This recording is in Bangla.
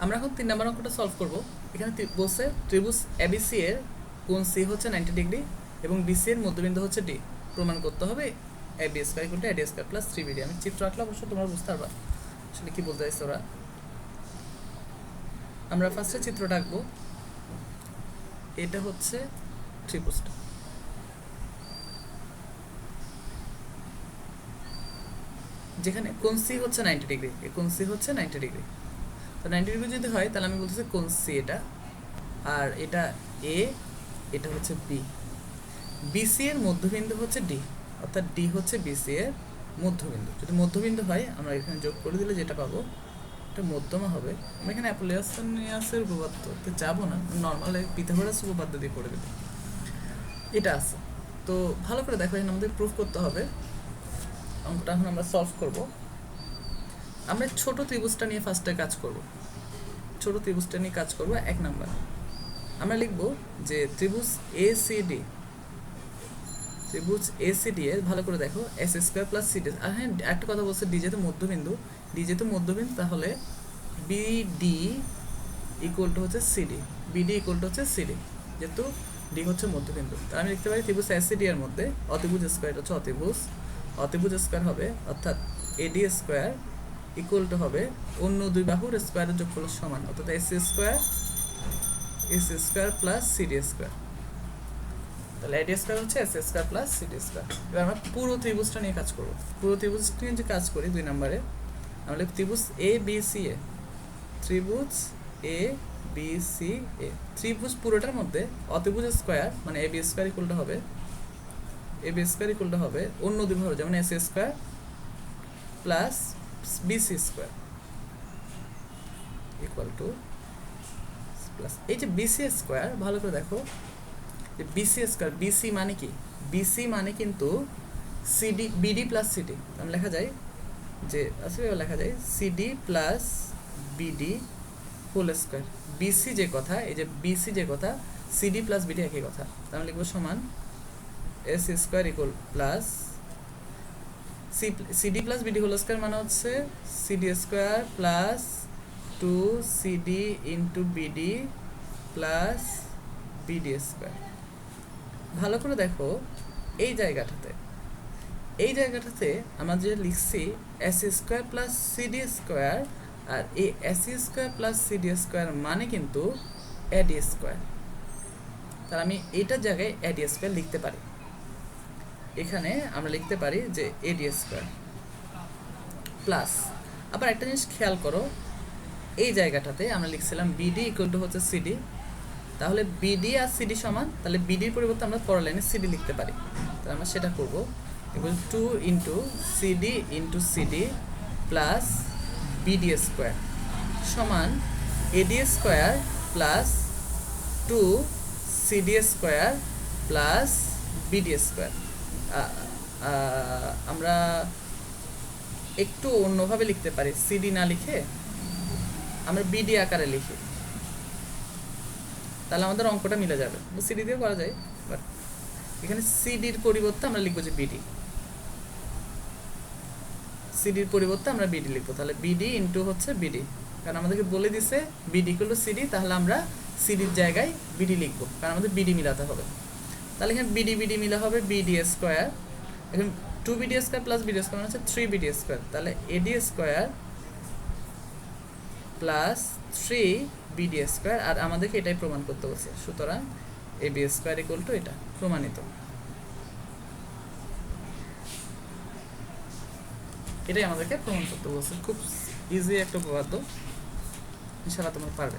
আমরা এখন 3 নম্বর অঙ্কটা সলভ করব। এখানে বলছে ত্রিভুজ এবিসি এর কোণ সি হচ্ছে 90 ডিগ্রি এবং বিসি এর মধ্যবিন্দু হচ্ছে ডি। প্রমাণ করতে হবে AB square equal to AD square plus 3বিডি। আমি চিত্র আঁকলে অবশ্য তোমরা বুঝতে পারবা আসলে কি বলতে চাইছে ওরা। আমরা ফার্স্টে চিত্রটা আঁকবো। এটা হচ্ছে ত্রিভুজটা, যেখানে কোণ সি হচ্ছে 90 ডিগ্রি। এই কোণ সি হচ্ছে 90 ডিগ্রি। তো 90 ডিগ্রি যদি হয় তাহলে আমি বলতেছি কোণ সি এটা, আর এটা এ, এটা হচ্ছে বি। বিসি এর মধ্যবিন্দু হচ্ছে ডি, অর্থাৎ ডি হচ্ছে বিসি এর মধ্যবিন্দু। যদি মধ্যবিন্দু হয় আমরা এখানে যোগ করে দিলে যেটা পাবো এটা মধ্যমা হবে। আমরা এখানে অ্যাপোলোনিয়াসের উপপাদ্যতে যাবো না, নর্মাল পিথাগোরাস উপপাদ্য দিয়ে করে দেবো। এটা আছে। তো ভালো করে দেখো, এখানে আমাদের প্রুফ করতে হবে। অঙ্কটা এখন আমরা সলভ করব। আমরা ছোট ত্রিভুজটা নিয়ে ফার্স্টে কাজ করব। ছোট ত্রিভুজটা নিয়ে কাজ করব। 1 নাম্বার আমরা লিখব যে ত্রিভুজ এসিডি, ত্রিভুজ এসিডি এর ভালো করে দেখো এস স্কয়ার প্লাস সিডি। আর হ্যাঁ, একটা কথা বলছে ডি যেহেতু মধ্যবিন্দু, তাহলে বিডি ইকুয়াল টু হচ্ছে সিডি, বিডি ইকুয়াল টু হচ্ছে সিডি, যেহেতু ডি হচ্ছে মধ্যবিন্দু। তাহলে আমি লিখতে পারি ত্রিভুজ এসিডি এর মধ্যে অতিভুজ স্কয়ার হচ্ছে অতিভুজ স্কয়ার হবে, অর্থাৎ এডি স্কয়ার ইকুয়াল টু হবে অন্য দুই বাহুর স্কয়ারের যোগফলের সমান, অর্থাৎ S square plus CD square. তাহলে এডি স্কয়ার হচ্ছে S square plus CD square. এবার আমরা পুরো ত্রিভুজটা নিয়ে কাজ করব। পুরো ত্রিভুজ নিয়ে যে কাজ করি 2 নম্বরে, আমরা লিখব ত্রিভুজ এ বি সি এ, ত্রিভুজ এ বি সি এ। ত্রিভুজ পুরোটার মধ্যে অতিভুজ স্কয়ার মানে A B square equal to হবে অন্য দুই বাহু, যেমন S square plus BC square equal to plus এই যে বিসি স্কয়ার। ভালো করে দেখো যে বিসি স্কয়ার, বিসি মানে কি? বিসি মানে কিন্তু সিডি, বিডি প্লাস সিডি। আমি লেখা যায় যে আসলে লেখা যায় CD plus BD whole square. BC যে কথা, এই যে বিসি যে কথা, সিডি প্লাস বিডি একই কথা। তাহলে লিখবো সমান S square equal plus CD plus BD whole square মানে হচ্ছে CD square plus 2cd into BD plus BD square. ভালো করে দেখো এই জায়গাটাতে আমরা যে লিখছি S square plus CD square, আর এই S square plus CD square মানে কিন্তু এডি স্কয়ার। তাহলে আমি এইটার জায়গায় এডি স্কয়ার লিখতে পারি। এখানে আমরা লিখতে পারি যে এডি স্কয়ার প্লাস, আবার একটা জিনিস খেয়াল করো, এই জায়গাটাতে আমরা লিখছিলাম বিডি ইকুয়াল টু হচ্ছে সিডি, তাহলে বিডি আর সিডি সমান, তাহলে বিডির পরিবর্তে আমরা পরের লাইনে সিডি লিখতে পারি। তাহলে আমরা সেটা করবো, equal 2 into CD into CD plus BD square সমান AD square plus 2 CD square plus BD square. আমরা একটু অন্যভাবে লিখতে পারি, সিডি না লিখে আমরা বিডি আকারে লিখি, তাহলে আমাদের অঙ্কটা মিলে যাবে। সিডি দিয়ে করা যায়, বাট এখানে সিডির পরিবর্তে আমরা লিখবো যে বিডি, সিডির পরিবর্তে আমরা বিডি লিখবো। তাহলে বিডি ইন্টু হচ্ছে বিডি, কারণ আমাদেরকে বলে দিছে বিডি ইকুয়াল টু সিডি, তাহলে আমরা সিডির জায়গায় বিডি লিখবো, কারণ আমাদের বিডি মিলাতে হবে। তাহলে এখানে বিডি মিলা হবে বিডি স্কোয়ার, এখন 2bd square plus BD square মানে হচ্ছে 3bd স্কোয়ার। তাহলে AD square plus 3bd square, আর আমাদেরকে এটাই প্রমাণ করতে বলছে, সুতরাং এবি স্কোয়ার ইকুয়াল টু এটা প্রমাণিত। এটাই আমাদেরকে প্রমাণ করতে বলছে। খুব ইজি একটা উপপাদ্য, ইনশাআল্লাহ তোমরা পারবে।